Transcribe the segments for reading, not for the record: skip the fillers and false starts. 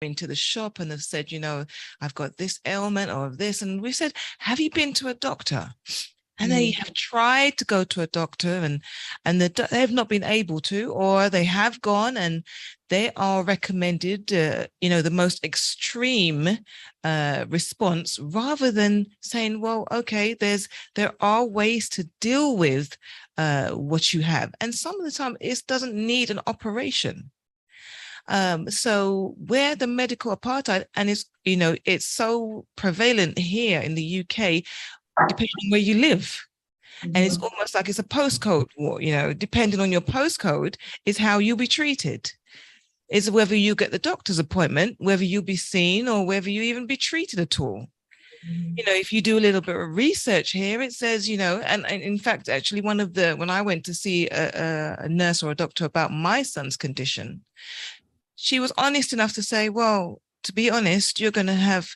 into the shop and have said, I've got this ailment or this. And we said, have you been to a doctor? And they have tried to go to a doctor they have not been able to, or they have gone and they are recommended, the most extreme response, rather than saying, well, okay, there are ways to deal with what you have. And some of the time it doesn't need an operation. So where the medical apartheid, and it's so prevalent here in the UK, depending on where you live. And it's almost like it's a postcode war, depending on your postcode is how you'll be treated. Is whether you get the doctor's appointment, whether you'll be seen, or whether you even be treated at all. If you do a little bit of research here, it says, and in fact, actually when I went to see a nurse or a doctor about my son's condition, she was honest enough to say, well, to be honest, you're going to have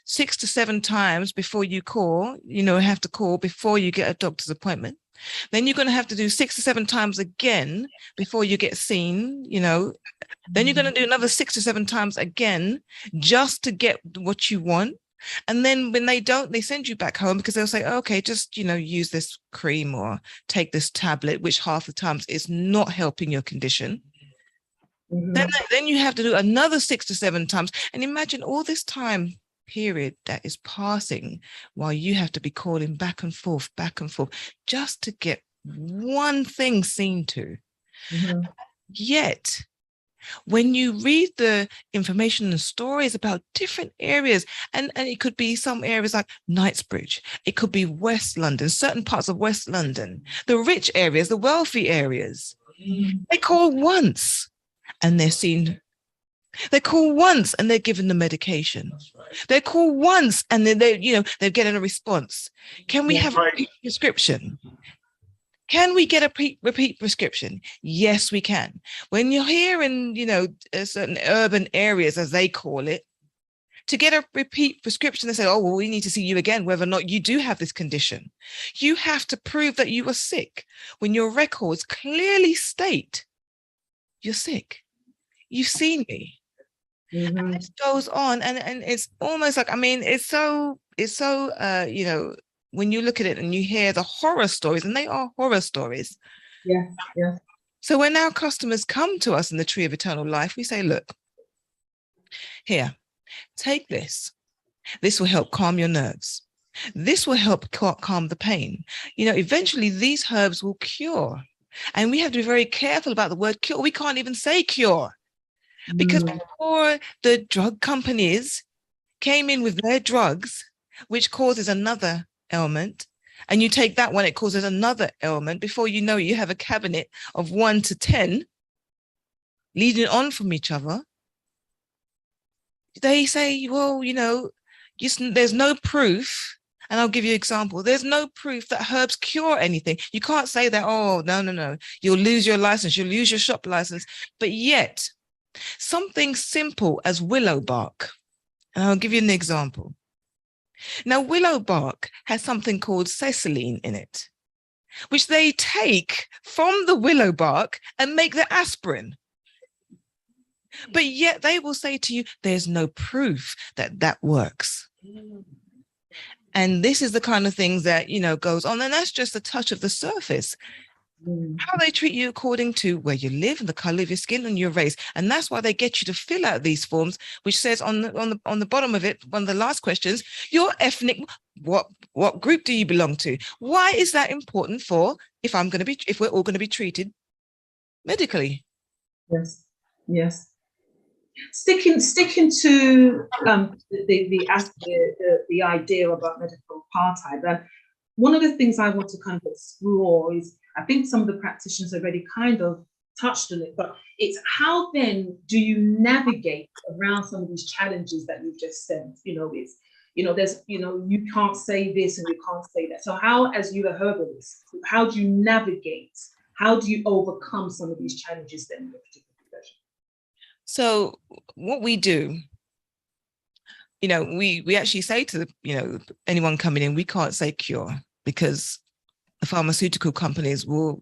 6 to 7 times before you have to call before you get a doctor's appointment. Then you're going to have to do 6 to 7 times again before you get seen, Then you're going to do another 6 to 7 times again just to get what you want. And then when they don't, they send you back home because they'll say, okay, just, use this cream or take this tablet, which half the times is not helping your condition. Then you have to do another 6 to 7 times. And imagine all this time period that is passing while you have to be calling back and forth, just to get one thing seen to. Yet, when you read the information and stories about different areas, and it could be some areas like Knightsbridge, it could be West London, certain parts of West London, the rich areas, the wealthy areas, they call once and they're seen. They call once and they're given the medication. They call once and then they're getting a response. Can we have a repeat prescription? Can we get a repeat prescription? Yes, we can. When you're here in, certain urban areas, as they call it, to get a repeat prescription, they say, oh, well, we need to see you again, whether or not you do have this condition. You have to prove that you are sick when your records clearly state you're sick. You've seen me. And it goes on, and it's almost like, it's so when you look at it and you hear the horror stories, and they are horror stories. Yeah. So when our customers come to us in the Tree of Eternal Life, we say, look, here, take this. This will help calm your nerves. This will help calm the pain. Eventually these herbs will cure. And we have to be very careful about the word cure. We can't even say cure. Because before the drug companies came in with their drugs, which causes another ailment, and you take that one, it causes another ailment. Before you know it, you have a cabinet of 1 to 10 leading on from each other. They say, well, there's no proof. And I'll give you an example. There's no proof that herbs cure anything. You can't say that, oh, no. You'll lose your license. You'll lose your shop license. But yet, something simple as willow bark, and I'll give you an example. Now, willow bark has something called cecilene in it, which they take from the willow bark and make the aspirin. But yet they will say to you, there's no proof that that works. And this is the kind of things that, goes on. And that's just a touch of the surface. How they treat you according to where you live and the color of your skin and your race. And that's why they get you to fill out these forms, which says on the bottom of it, one of the last questions, your ethnic, what group do you belong to? Why is that important if we're all going to be treated medically? Yes. Sticking to the idea about medical apartheid, one of the things I want to kind of explore is, I think some of the practitioners already kind of touched on it, but it's how then do you navigate around some of these challenges that you've just said? There's, you can't say this and you can't say that. So how, as you a herbalist, how do you navigate? How do you overcome some of these challenges then in a particular profession? So what we do, we actually say to anyone coming in, we can't say cure, because the pharmaceutical companies will,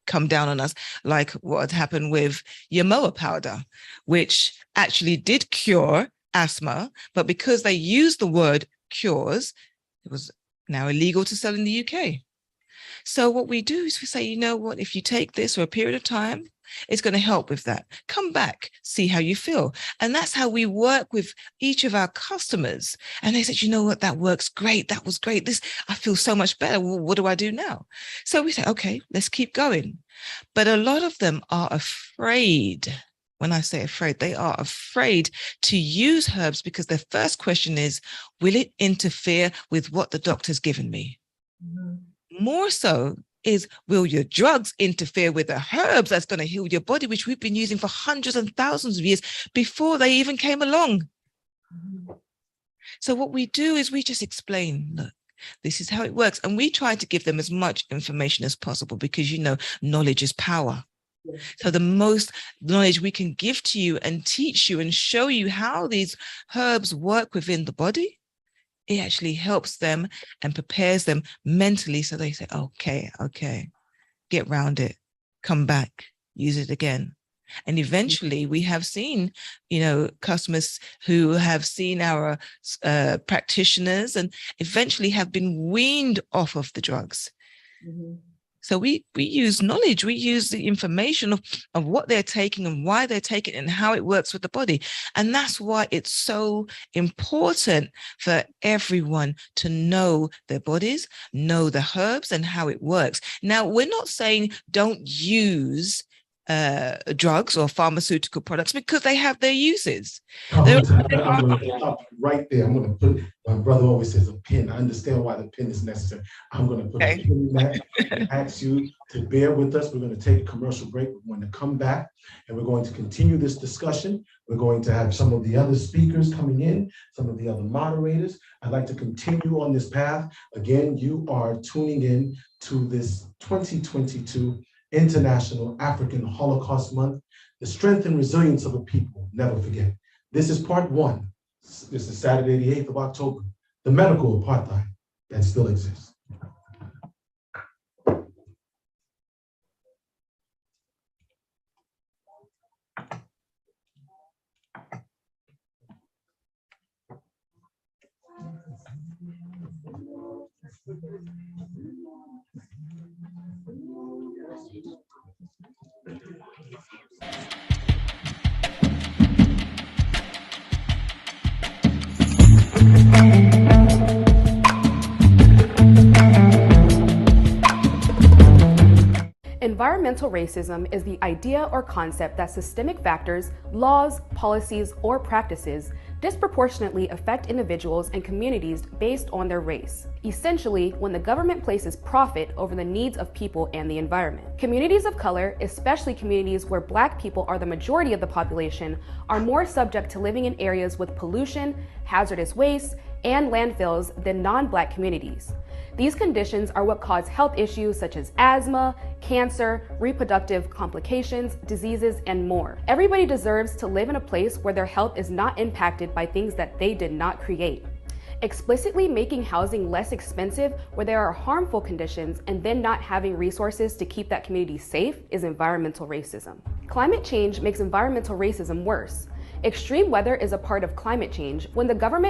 come down on us, like what had happened with Yamoa powder, which actually did cure asthma, but because they used the word cures, it was now illegal to sell in the UK. So what we do is we say, you know what, if you take this for a period of time, it's going to help with that. Come back, see how you feel. And that's how we work with each of our customers. And they said, you know what, that works great. That was great. This, I feel so much better. Well, what do I do now? So we say, okay, let's keep going. But a lot of them are afraid. When I say afraid, they are afraid to use herbs because their first question is, will it interfere with what the doctor's given me? Mm-hmm. More so is, will your drugs interfere with the herbs that's going to heal your body, which we've been using for hundreds and thousands of years before they even came along? Mm-hmm. So what we do is we just explain, look, this is how it works. And we try to give them as much information as possible because, you know, knowledge is power. Yeah. So the most knowledge we can give to you and teach you and show you how these herbs work within the body, it actually helps them and prepares them mentally. So they say, okay, get round it, come back, use it again. And eventually we have seen, you know, customers who have seen our practitioners and eventually have been weaned off of the drugs. Mm-hmm. So we use knowledge, we use the information of what they're taking and why they're taking it and how it works with the body. And that's why it's so important for everyone to know their bodies, know the herbs and how it works. Now, we're not saying don't use drugs or pharmaceutical products because they have their uses. I'm going to stop right there. I'm going to put, my brother always says a pin. I understand why the pin is necessary. I'm going to put a pin in that and ask you to bear with us. We're going to take a commercial break. We're going to come back and we're going to continue this discussion. We're going to have some of the other speakers coming in, some of the other moderators. I'd like to continue on this path. Again, you are tuning in to this 2022 International African Holocaust Month, the strength and resilience of a people, never forget. This is part one. This is Saturday, the 8th of October, the medical apartheid that still exists. Environmental racism is the idea or concept that systemic factors, laws, policies, or practices disproportionately affect individuals and communities based on their race. Essentially, when the government places profit over the needs of people and the environment. Communities of color, especially communities where Black people are the majority of the population, are more subject to living in areas with pollution, hazardous waste, and landfills than non-Black communities. These conditions are what cause health issues such as asthma, cancer, reproductive complications, diseases, and more. Everybody deserves to live in a place where their health is not impacted by things that they did not create. Explicitly making housing less expensive where there are harmful conditions and then not having resources to keep that community safe is environmental racism. Climate change makes environmental racism worse. Extreme weather is a part of climate change when the government